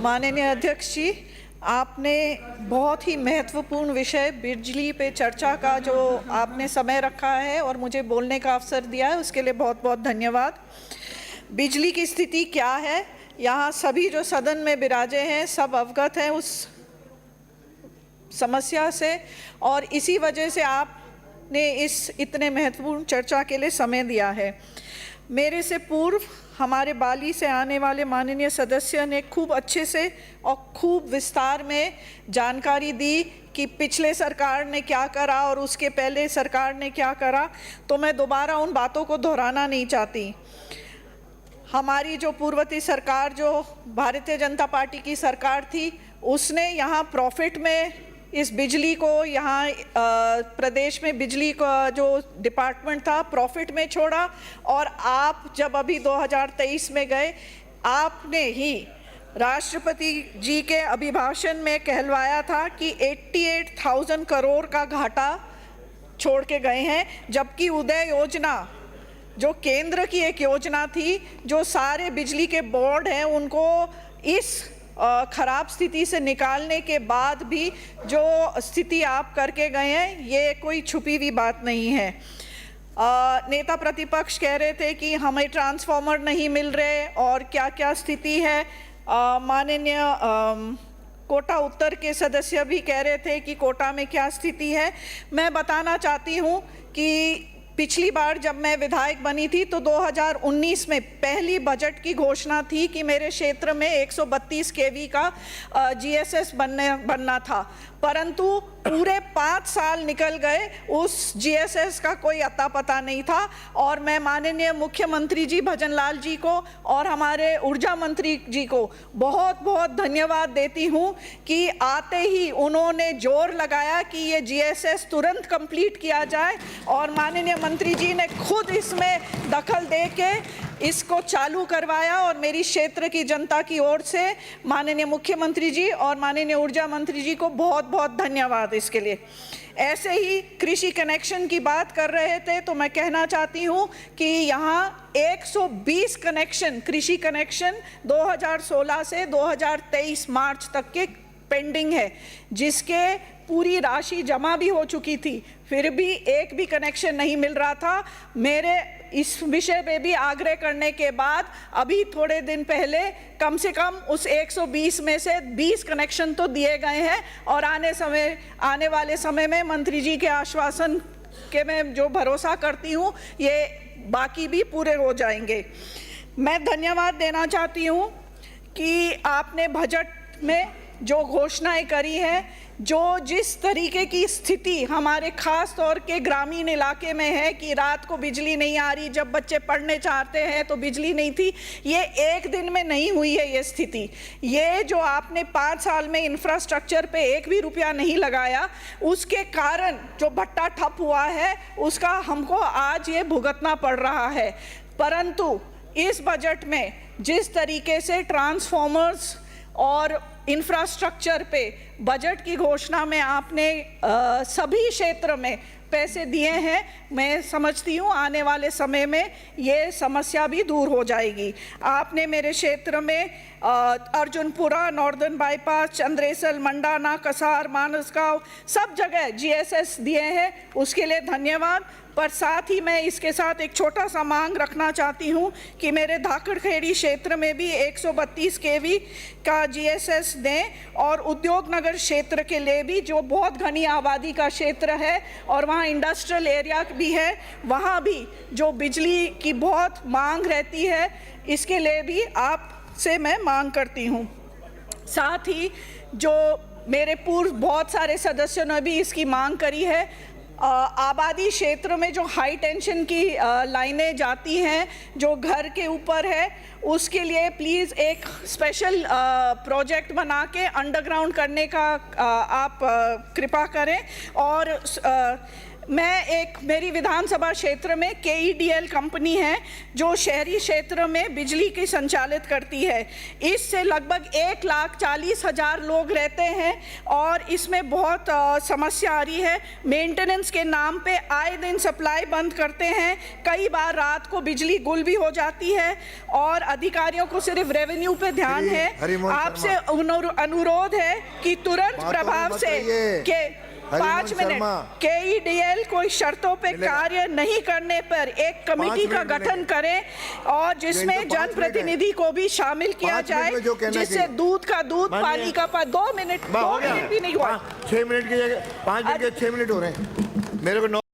माननीय अध्यक्ष जी, आपने बहुत ही महत्वपूर्ण विषय बिजली पे चर्चा का जो आपने समय रखा है और मुझे बोलने का अवसर दिया है, उसके लिए बहुत बहुत धन्यवाद। बिजली की स्थिति क्या है, यहाँ सभी जो सदन में विराजे हैं सब अवगत हैं उस समस्या से, और इसी वजह से आपने इस इतने महत्वपूर्ण चर्चा के लिए समय दिया है। मेरे से पूर्व हमारे बाली से आने वाले माननीय सदस्य ने खूब अच्छे से और खूब विस्तार में जानकारी दी कि पिछले सरकार ने क्या करा और उसके पहले सरकार ने क्या करा, तो मैं दोबारा उन बातों को दोहराना नहीं चाहती। हमारी जो पूर्ववर्ती सरकार, जो भारतीय जनता पार्टी की सरकार थी, उसने यहाँ प्रॉफिट में इस बिजली को, यहाँ प्रदेश में बिजली का जो डिपार्टमेंट था प्रॉफिट में छोड़ा, और आप जब अभी 2023 में गए, आपने ही राष्ट्रपति जी के अभिभाषण में कहलवाया था कि 88,000 करोड़ का घाटा छोड़ के गए हैं, जबकि उदय योजना जो केंद्र की एक योजना थी, जो सारे बिजली के बोर्ड हैं उनको इस खराब स्थिति से निकालने के बाद भी जो स्थिति आप करके गए हैं, ये कोई छुपी हुई बात नहीं है। नेता प्रतिपक्ष कह रहे थे कि हमें ट्रांसफार्मर नहीं मिल रहे और क्या क्या स्थिति है। माननीय कोटा उत्तर के सदस्य भी कह रहे थे कि कोटा में क्या स्थिति है। मैं बताना चाहती हूँ कि पिछली बार जब मैं विधायक बनी थी तो 2019 में पहली बजट की घोषणा थी कि मेरे क्षेत्र में 132 केवी का जीएसएस बनना था, परंतु पूरे 5 साल निकल गए, उस जीएसएस का कोई अता पता नहीं था। और मैं माननीय मुख्यमंत्री जी भजनलाल जी को और हमारे ऊर्जा मंत्री जी को बहुत बहुत धन्यवाद देती हूँ कि आते ही उन्होंने जोर लगाया कि ये जीएसएस तुरंत कंप्लीट किया जाए, और माननीय मंत्री जी ने खुद इसमें दखल दे के इसको चालू करवाया। और मेरी क्षेत्र की जनता की ओर से माननीय मुख्यमंत्री जी और माननीय ऊर्जा मंत्री जी को बहुत बहुत धन्यवाद इसके लिए। ऐसे ही कृषि कनेक्शन की बात कर रहे थे, तो मैं कहना चाहती हूँ कि यहाँ 120 कनेक्शन, कृषि कनेक्शन 2016 से 2023 मार्च तक के पेंडिंग है, जिसके पूरी राशि जमा भी हो चुकी थी, फिर भी एक भी कनेक्शन नहीं मिल रहा था। मेरे इस विषय पे भी आग्रह करने के बाद अभी थोड़े दिन पहले कम से कम उस 120 में से 20 कनेक्शन तो दिए गए हैं, और आने वाले समय में मंत्री जी के आश्वासन के मैं जो भरोसा करती हूँ, ये बाकी भी पूरे हो जाएंगे। मैं धन्यवाद देना चाहती हूँ कि आपने बजट में जो घोषणाएं करी हैं, जो जिस तरीके की स्थिति हमारे खास तौर के ग्रामीण इलाके में है कि रात को बिजली नहीं आ रही, जब बच्चे पढ़ने चाहते हैं तो बिजली नहीं थी, ये एक दिन में नहीं हुई है ये स्थिति। ये जो आपने 5 साल में इंफ्रास्ट्रक्चर पे एक भी रुपया नहीं लगाया, उसके कारण जो भट्टा ठप हुआ है उसका हमको आज ये भुगतना पड़ रहा है। परंतु इस बजट में जिस तरीके से ट्रांसफॉर्मर्स और इंफ्रास्ट्रक्चर पे बजट की घोषणा में आपने सभी क्षेत्र में पैसे दिए हैं, मैं समझती हूँ आने वाले समय में ये समस्या भी दूर हो जाएगी। आपने मेरे क्षेत्र में अर्जुनपुरा, नॉर्दर्न बाईपास, चंद्रेसल, मंडाना, कसार, मानसगांव, सब जगह जीएसएस दिए हैं, उसके लिए धन्यवाद। पर साथ ही मैं इसके साथ एक छोटा सा मांग रखना चाहती हूँ कि मेरे धाकड़खेड़ी क्षेत्र में भी 132 केवी का जीएसएस दें, और उद्योग नगर क्षेत्र के लिए भी, जो बहुत घनी आबादी का क्षेत्र है और वहाँ इंडस्ट्रियल एरिया भी है, वहाँ भी जो बिजली की बहुत मांग रहती है, इसके लिए भी आपसे मैं मांग करती हूँ। साथ ही जो मेरे पूर्व बहुत सारे सदस्यों ने भी इसकी मांग करी है, आबादी क्षेत्र में जो हाई टेंशन की लाइनें जाती हैं जो घर के ऊपर है, उसके लिए प्लीज़ एक स्पेशल प्रोजेक्ट बना के अंडरग्राउंड करने का आप कृपा करें। और मेरी विधानसभा क्षेत्र में KEDL कंपनी है जो शहरी क्षेत्र में बिजली की संचालित करती है। इससे लगभग 1,40,000 लोग रहते हैं और इसमें बहुत समस्या आ रही है। मेंटेनेंस के नाम पे आए दिन सप्लाई बंद करते हैं, कई बार रात को बिजली गुल भी हो जाती है और अधिकारियों को सिर्फ रेवेन्यू पे ध्यान है। आपसे अनुरोध है कि तुरंत प्रभाव से 5 मिनट KEDL कोई शर्तों पे कार्य नहीं करने पर एक कमेटी का गठन करें और जिसमें जनप्रतिनिधि को भी शामिल किया जाए, जिससे दूध का दूध, पानी का पानी। 2 मिनट भी नहीं हुआ। 6 मिनट की जगह 5 मिनट के 6 मिनट हो रहे हैं। मेरे को